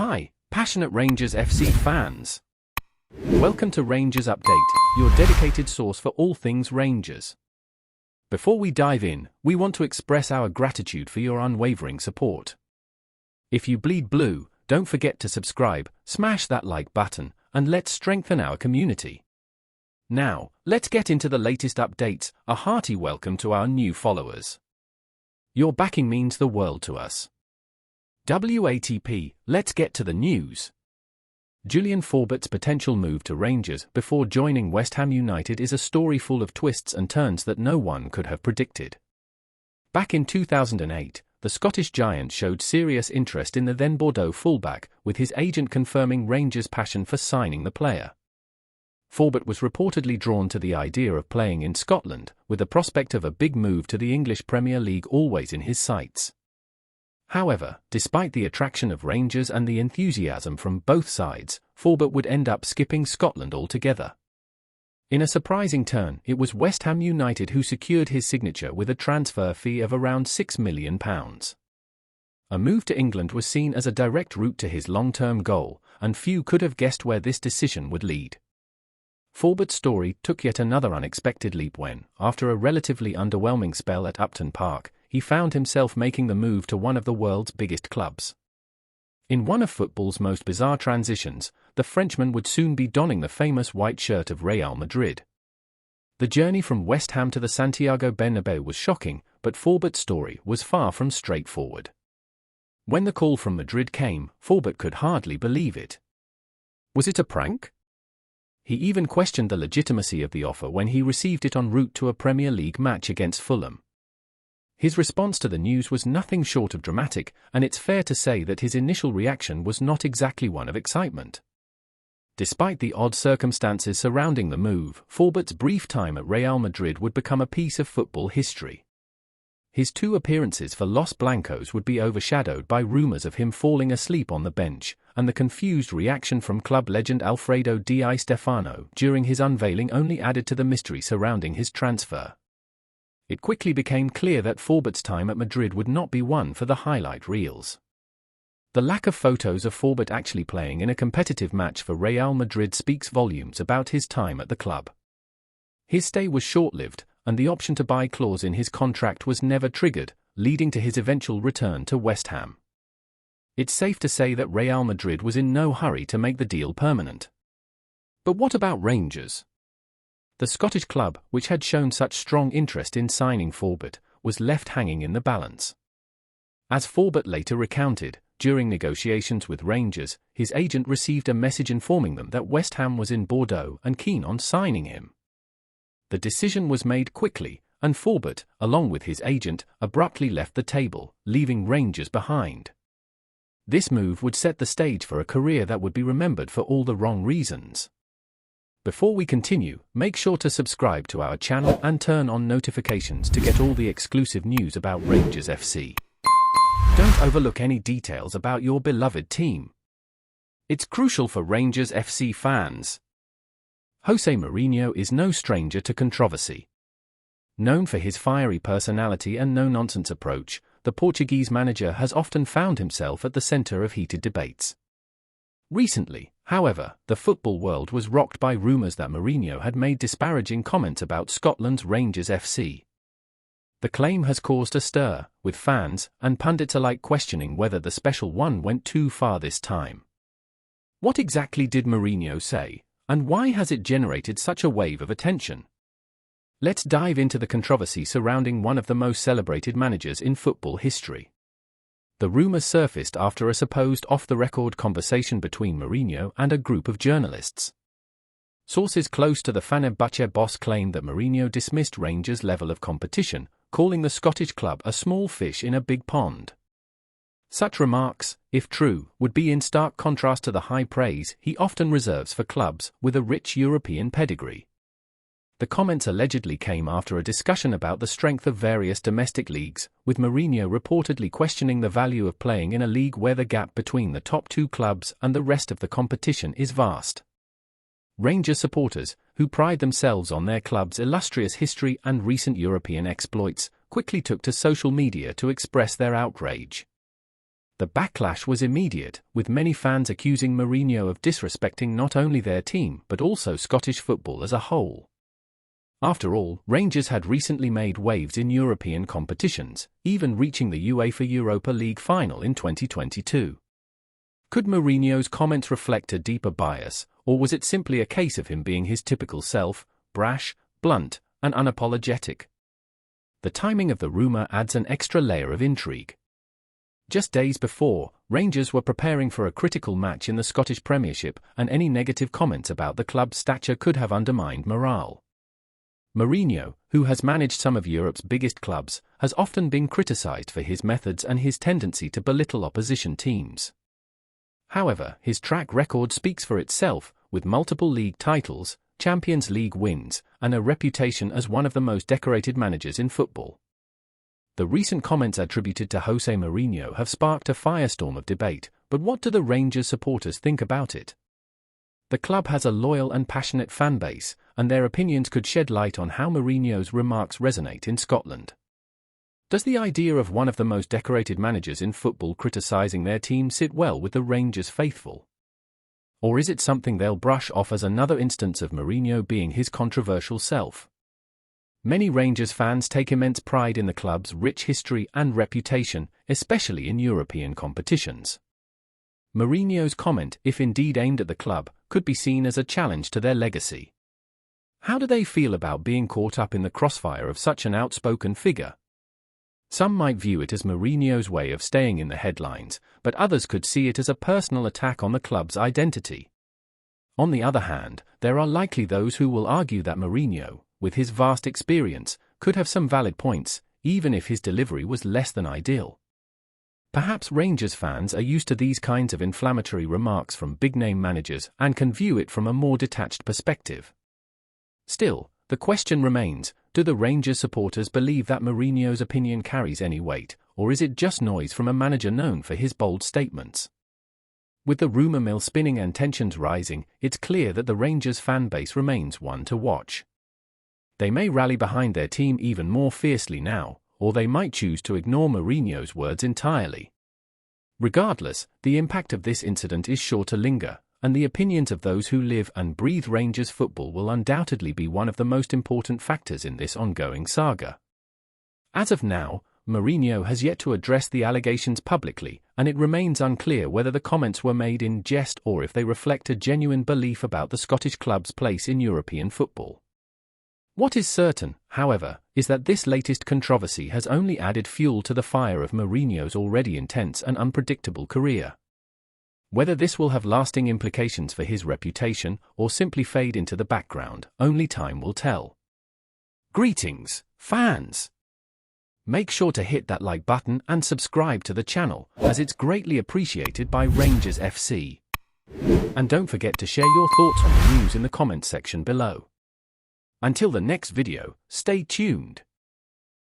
Hi, passionate Rangers FC fans. Welcome to Rangers Update, your dedicated source for all things Rangers. Before we dive in, we want to express our gratitude for your unwavering support. If you bleed blue, don't forget to subscribe, smash that like button, and let's strengthen our community. Now, let's get into the latest updates. A hearty welcome to our new followers. Your backing means the world to us. WATP, let's get to the news. Julien Faubert's potential move to Rangers before joining West Ham United is a story full of twists and turns that no one could have predicted. Back in 2008, the Scottish giant showed serious interest in the then Bordeaux fullback, with his agent confirming Rangers' passion for signing the player. Faubert was reportedly drawn to the idea of playing in Scotland, with the prospect of a big move to the English Premier League always in his sights. However, despite the attraction of Rangers and the enthusiasm from both sides, Faubert would end up skipping Scotland altogether. In a surprising turn, it was West Ham United who secured his signature with a transfer fee of around £6 million. A move to England was seen as a direct route to his long-term goal, and few could have guessed where this decision would lead. Faubert's story took yet another unexpected leap when, after a relatively underwhelming spell at Upton Park, he found himself making the move to one of the world's biggest clubs. In one of football's most bizarre transitions, the Frenchman would soon be donning the famous white shirt of Real Madrid. The journey from West Ham to the Santiago Bernabeu was shocking, but Faubert's story was far from straightforward. When the call from Madrid came, Faubert could hardly believe it. Was it a prank? He even questioned the legitimacy of the offer when he received it en route to a Premier League match against Fulham. His response to the news was nothing short of dramatic, and it's fair to say that his initial reaction was not exactly one of excitement. Despite the odd circumstances surrounding the move, Faubert's brief time at Real Madrid would become a piece of football history. His 2 appearances for Los Blancos would be overshadowed by rumours of him falling asleep on the bench, and the confused reaction from club legend Alfredo Di Stefano during his unveiling only added to the mystery surrounding his transfer. It quickly became clear that Faubert's time at Madrid would not be one for the highlight reels. The lack of photos of Faubert actually playing in a competitive match for Real Madrid speaks volumes about his time at the club. His stay was short-lived, and the option to buy clause in his contract was never triggered, leading to his eventual return to West Ham. It's safe to say that Real Madrid was in no hurry to make the deal permanent. But what about Rangers? The Scottish club, which had shown such strong interest in signing Faubert, was left hanging in the balance. As Faubert later recounted, during negotiations with Rangers, his agent received a message informing them that West Ham was in Bordeaux and keen on signing him. The decision was made quickly, and Faubert, along with his agent, abruptly left the table, leaving Rangers behind. This move would set the stage for a career that would be remembered for all the wrong reasons. Before we continue, make sure to subscribe to our channel and turn on notifications to get all the exclusive news about Rangers FC. Don't overlook any details about your beloved team. It's crucial for Rangers FC fans. Jose Mourinho is no stranger to controversy. Known for his fiery personality and no-nonsense approach, the Portuguese manager has often found himself at the centre of heated debates. Recently, however, the football world was rocked by rumours that Mourinho had made disparaging comments about Scotland's Rangers FC. The claim has caused a stir, with fans and pundits alike questioning whether the special one went too far this time. What exactly did Mourinho say, and why has it generated such a wave of attention? Let's dive into the controversy surrounding one of the most celebrated managers in football history. The rumours surfaced after a supposed off-the-record conversation between Mourinho and a group of journalists. Sources close to the Fenerbahce boss claimed that Mourinho dismissed Rangers' level of competition, calling the Scottish club a small fish in a big pond. Such remarks, if true, would be in stark contrast to the high praise he often reserves for clubs with a rich European pedigree. The comments allegedly came after a discussion about the strength of various domestic leagues, with Mourinho reportedly questioning the value of playing in a league where the gap between the top 2 clubs and the rest of the competition is vast. Rangers supporters, who pride themselves on their club's illustrious history and recent European exploits, quickly took to social media to express their outrage. The backlash was immediate, with many fans accusing Mourinho of disrespecting not only their team but also Scottish football as a whole. After all, Rangers had recently made waves in European competitions, even reaching the UEFA Europa League final in 2022. Could Mourinho's comments reflect a deeper bias, or was it simply a case of him being his typical self, brash, blunt, and unapologetic? The timing of the rumour adds an extra layer of intrigue. Just days before, Rangers were preparing for a critical match in the Scottish Premiership, and any negative comments about the club's stature could have undermined morale. Mourinho, who has managed some of Europe's biggest clubs, has often been criticised for his methods and his tendency to belittle opposition teams. However, his track record speaks for itself, with multiple league titles, Champions League wins, and a reputation as one of the most decorated managers in football. The recent comments attributed to Jose Mourinho have sparked a firestorm of debate, but what do the Rangers supporters think about it? The club has a loyal and passionate fan base, and their opinions could shed light on how Mourinho's remarks resonate in Scotland. Does the idea of one of the most decorated managers in football criticising their team sit well with the Rangers faithful? Or is it something they'll brush off as another instance of Mourinho being his controversial self? Many Rangers fans take immense pride in the club's rich history and reputation, especially in European competitions. Mourinho's comment, if indeed aimed at the club, could be seen as a challenge to their legacy. How do they feel about being caught up in the crossfire of such an outspoken figure? Some might view it as Mourinho's way of staying in the headlines, but others could see it as a personal attack on the club's identity. On the other hand, there are likely those who will argue that Mourinho, with his vast experience, could have some valid points, even if his delivery was less than ideal. Perhaps Rangers fans are used to these kinds of inflammatory remarks from big-name managers and can view it from a more detached perspective. Still, the question remains, do the Rangers supporters believe that Mourinho's opinion carries any weight, or is it just noise from a manager known for his bold statements? With the rumour mill spinning and tensions rising, it's clear that the Rangers fan base remains one to watch. They may rally behind their team even more fiercely now, or they might choose to ignore Mourinho's words entirely. Regardless, the impact of this incident is sure to linger, and the opinions of those who live and breathe Rangers football will undoubtedly be one of the most important factors in this ongoing saga. As of now, Mourinho has yet to address the allegations publicly, and it remains unclear whether the comments were made in jest or if they reflect a genuine belief about the Scottish club's place in European football. What is certain, however, is that this latest controversy has only added fuel to the fire of Mourinho's already intense and unpredictable career. Whether this will have lasting implications for his reputation or simply fade into the background, only time will tell. Greetings, fans! Make sure to hit that like button and subscribe to the channel, as it's greatly appreciated by Rangers FC. And don't forget to share your thoughts on the news in the comments section below. Until the next video, stay tuned.